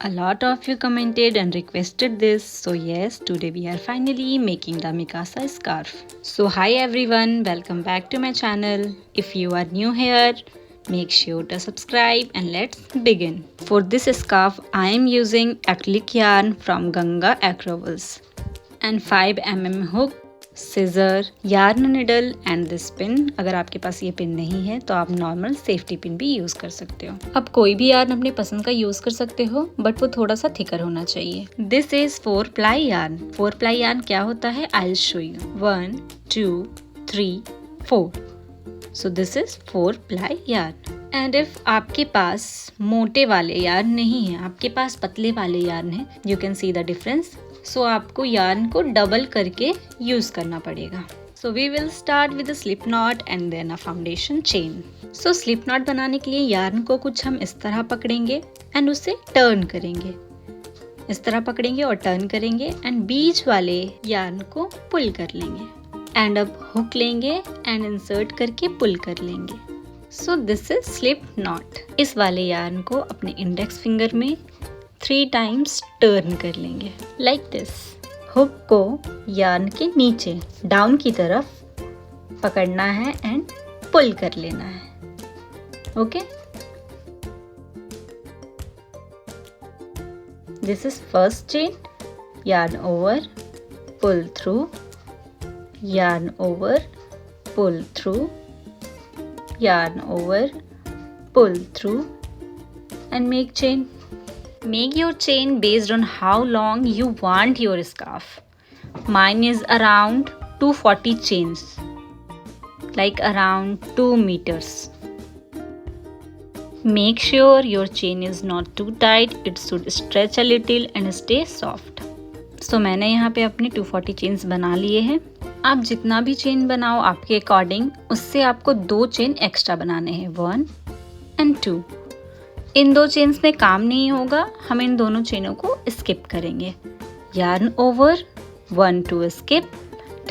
A lot of you commented and requested this, so yes, today we are finally making the Mikasa scarf. So hi everyone, welcome back to my channel. If you are new here, make sure to subscribe and let's begin. For this scarf, I am using acrylic yarn from Ganga Acrovals and 5mm hook, scissor, yarn needle and this pin. अगर आपके पास ये pin नहीं है तो आप normal safety pin भी use कर सकते हो। अब कोई भी यार्न अपने पसंद का यूज कर सकते हो, बट वो थोड़ा सा थिकर होना चाहिए। This is 4 ply yarn. 4 ply yarn क्या होता है, I will show you. 1 2 3 4। So this is 4 ply yarn. And if आपके पास मोटे वाले यार्न नहीं है, आपके पास पतले वाले यार्न है, you can see the difference. So आपको यार्न को डबल करके यूज करना पड़ेगा। So we will start with slip knot and then a foundation chain. So slip knot बनाने के लिए यार्न को कुछ हम इस तरह पकड़ेंगे एंड उसे टर्न करेंगे। इस तरह पकड़ेंगे और टर्न करेंगे एंड बीच वाले यार्न को पुल कर लेंगे एंड अब हुक लेंगे एंड इंसर्ट करके पुल कर लेंगे। So this is slip not. इस वाले यार्न को अपने इंडेक्स फिंगर में 3 टाइम्स टर्न कर लेंगे लाइक दिस। हुक को यार्न के नीचे डाउन की तरफ पकड़ना है एंड पुल कर लेना है। Okay, this is first chain, yarn over, pull through, yarn over, pull through, yarn over, pull through and make chain. Make your chain based on how long you want your scarf. Mine is around 240 chains, like around 2 meters. Make sure your chain is not too tight, it should stretch a little and stay soft. So मैंने यहाँ पे अपने 240 chains बना लिए हैं। आप जितना भी चेन बनाओ आपके अकॉर्डिंग, उससे आपको 2 चेन एक्स्ट्रा बनाने हैं, 1 and 2। इन 2 चेन्स में काम नहीं होगा, हम इन दोनों चेनों को स्किप करेंगे। यार्न ओवर, 1 2 स्किप,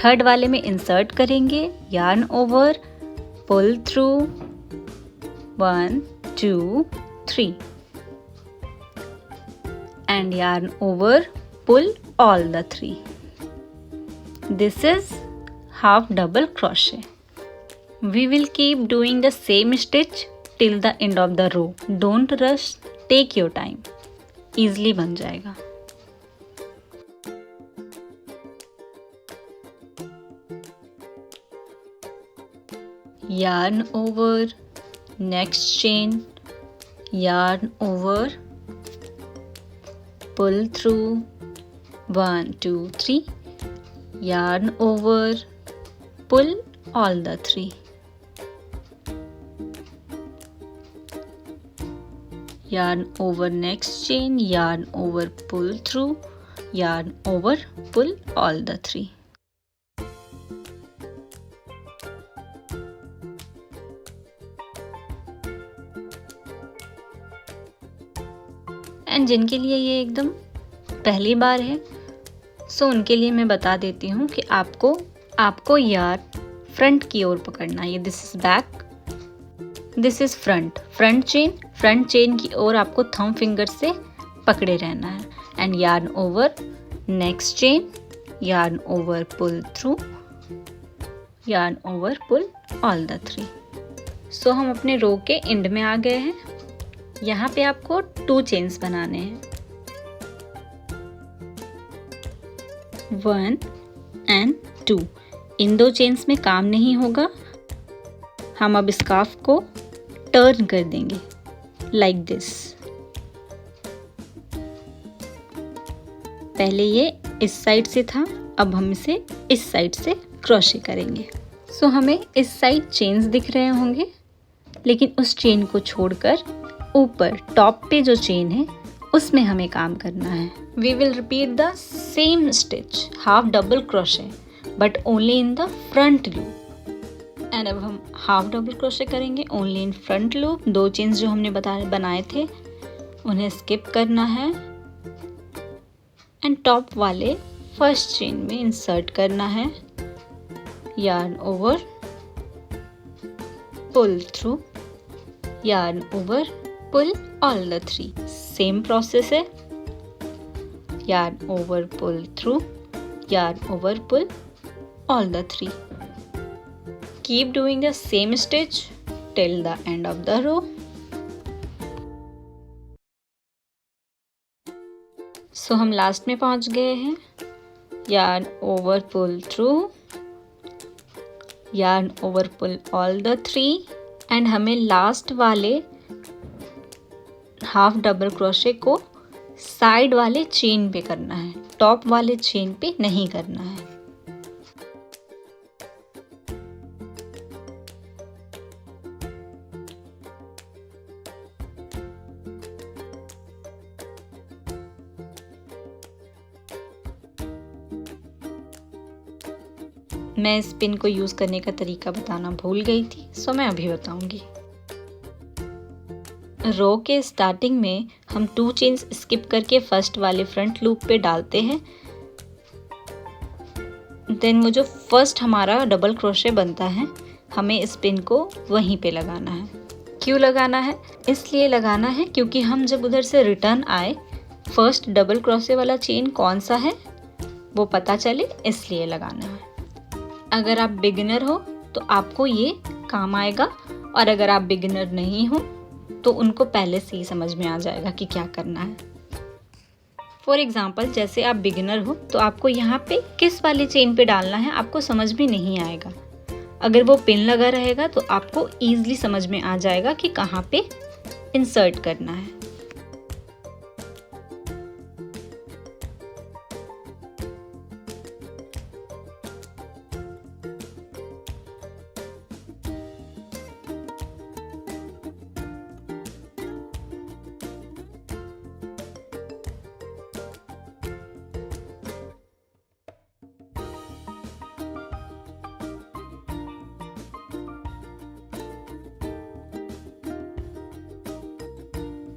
थर्ड वाले में इंसर्ट करेंगे, yarn over, pull through, 1 2 3 and yarn over, pull all the 3. This is half double crochet. We will keep doing the same stitch till the end of the row. Don't rush, take your time. Easily बन जाएगा। Yarn over, next chain, yarn over, pull through, 1 2 3, yarn over, pull all the 3. Yarn over next chain, yarn over, pull through, yarn over, pull all the 3. And जिनके लिए ये एकदम पहली बार है, सो उनके लिए मैं बता देती हूँ कि आपको यार्न फ्रंट की ओर पकड़ना है। This is back, this is front chain की ओर आपको थंब फिंगर से पकड़े रहना है and yarn over next chain, yarn over, pull through, yarn over, pull all the 3। So हम अपने रो के एंड में आ गए हैं। यहाँ पे आपको 2 चेन्स बनाने हैं, 1 and 2। इन 2 चेन्स में काम नहीं होगा, हम अब स्कार्फ को टर्न कर देंगे लाइक दिस। पहले ये इस साइड से था, अब हम इसे इस साइड से क्रोशे करेंगे। सो हमें इस साइड चेन्स दिख रहे होंगे, लेकिन उस चेन को छोड़कर ऊपर टॉप पे जो चेन है उसमें हमें काम करना है। We will repeat the same stitch, half double crochet, but only in the front loop. And अब हम हाफ डबल क्रोशे करेंगे only in front loop. 2 chains जो हमने बनाए थे उन्हें स्किप करना है एंड टॉप वाले फर्स्ट चेन में इंसर्ट करना है, yarn over, pull through, yarn over, pull all the three. Same process है. Yarn over, pull through, yarn over, pull all the three. Keep doing the same stitch till the end of the row. So हम last में पहुंच गए हैं. Yarn over, pull through, yarn over, pull all the three, and हमें last वाले half double crochet को side वाले chain पे करना है, टॉप वाले चेन पे नहीं करना है. मैं इस पिन को यूज करने का तरीका बताना भूल गई थी, सो मैं अभी बताऊंगी. रो के स्टार्टिंग में हम 2 चेन्स स्किप करके फर्स्ट वाले फ्रंट लूप पे डालते हैं. देन वो जो फर्स्ट हमारा डबल क्रोशे बनता है, हमें इस पिन को वहीं पे लगाना है. क्यों लगाना है? इसलिए लगाना है क्योंकि हम जब उधर से रिटर्न आए, फर्स्ट डबल क्रोशे वाला चेन कौन सा है वो पता चले, इसलिए लगाना है. अगर आप बिगिनर हो तो आपको ये काम आएगा, और अगर आप बिगिनर नहीं हो तो उनको पहले से ही समझ में आ जाएगा कि क्या करना है. फॉर एग्जाम्पल, जैसे आप बिगिनर हो तो आपको यहाँ पे किस वाले चेन पे डालना है आपको समझ में नहीं आएगा. अगर वो पिन लगा रहेगा तो आपको ईजिली समझ में आ जाएगा कि कहाँ पे इंसर्ट करना है.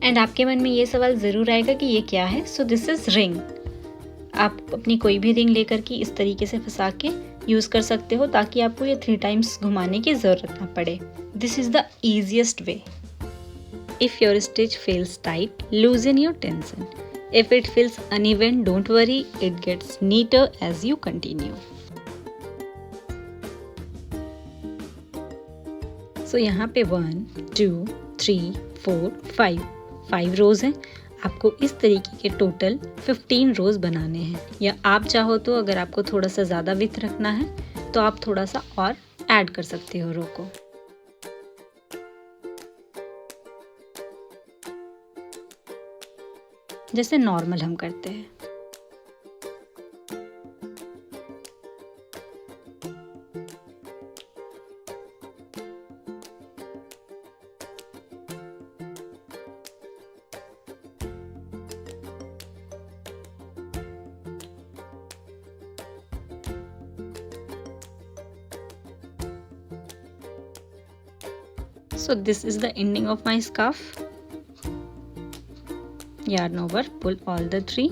एंड आपके मन में ये सवाल ज़रूर आएगा कि ये क्या है. So this is ring. आप अपनी कोई भी रिंग लेकर के इस तरीके से फंसा के यूज़ कर सकते हो ताकि आपको ये 3 टाइम्स घुमाने की ज़रूरत ना पड़े. This is the easiest way. If your stitch feels tight, loosen your tension. If it feels uneven, don't worry, it gets neater as you continue. So यहाँ पे 1, 2, 3, 4, 5 रोज़ हैं. आपको इस तरीके के टोटल 15 रोज़ बनाने हैं. या आप चाहो तो अगर आपको थोड़ा सा ज़्यादा विड्थ रखना है तो आप थोड़ा सा और ऐड कर सकते हो रो को. जैसे नॉर्मल हम करते हैं. So this is the ending of my scarf. Yarn over, pull all the 3,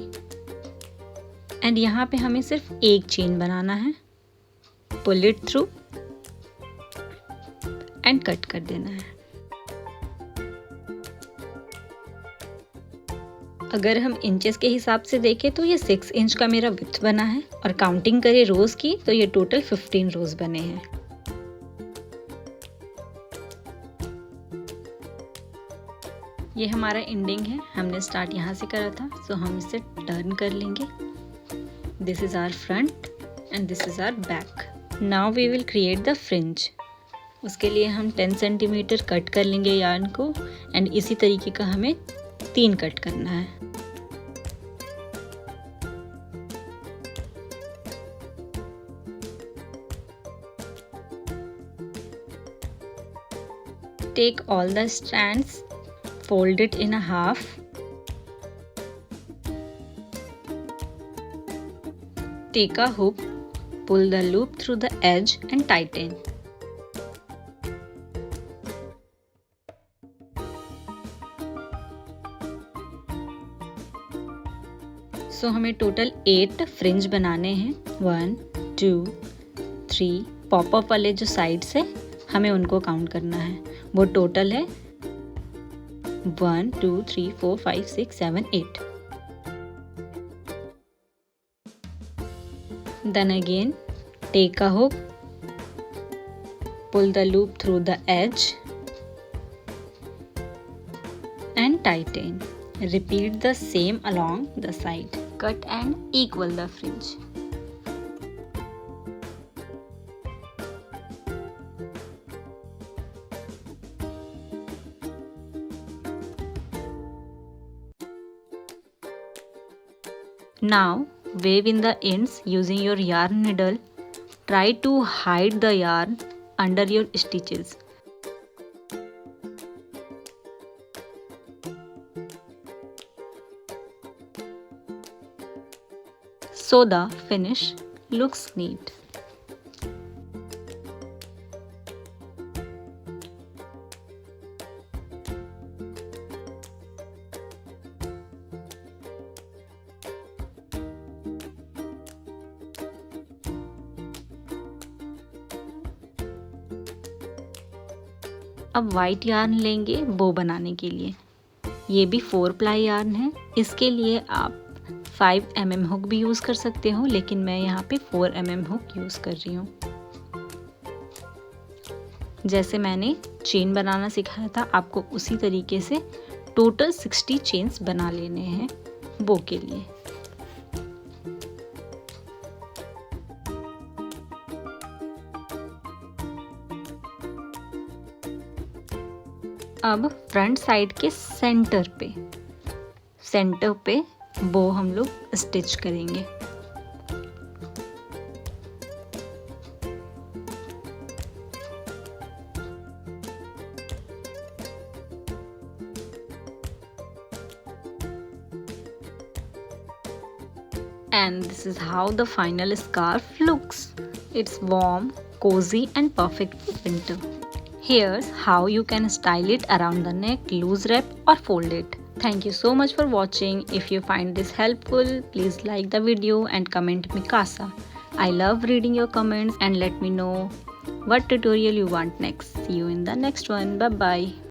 and यहाँ पे हमें सिर्फ एक चेन बनाना है. Pull it through and cut कर देना है. अगर हम इंचेस के हिसाब से देखें तो ये 6 इंच का मेरा विड्थ बना है, और काउंटिंग करें रोज की तो ये टोटल 15 रोज बने हैं. ये हमारा एंडिंग है. हमने स्टार्ट यहाँ से करा था, सो हम इसे टर्न कर लेंगे. This is our front and this is our back. Now we will create the fringe. उसके लिए हम 10 सेंटीमीटर कट कर लेंगे यार्न को, एंड इसी तरीके का हमें 3 कट करना है. Take all the strands, fold it in a half. Take a hook, pull the loop through the edge and tighten. So हमें टोटल 8 फ्रिंज बनाने हैं. 1, 2, 3 पॉपअप वाले जो साइड्स है हमें उनको काउंट करना है. वो टोटल है 1, 2, 3, 4, 5, 6, 7, 8. Then again, take a hook, pull the loop through the edge and tighten. Repeat the same along the side. Cut and equal the fringe. Now weave in the ends using your yarn needle. Try to hide the yarn under your stitches. So the finish looks neat. अब white yarn लेंगे बो बनाने के लिए। ये भी 4 ply yarn है। इसके लिए आप 5 mm हुक भी यूज़ कर सकते हो, लेकिन मैं यहाँ पे 4 mm हुक यूज़ कर रही हूँ। जैसे मैंने चेन बनाना सिखाया था, आपको उसी तरीके से टोटल 60 चेन्स बना लेने हैं बो के लिए। अब फ्रंट साइड के सेंटर पे बो हम लोग स्टिच करेंगे। And this is how the final scarf looks. It's warm, cozy and perfect for winter. Here's how you can style it around the neck, loose wrap or fold it. Thank you so much for watching. If you find this helpful, please like the video and comment Mikasa. I love reading your comments and let me know what tutorial you want next. See you in the next one. Bye bye.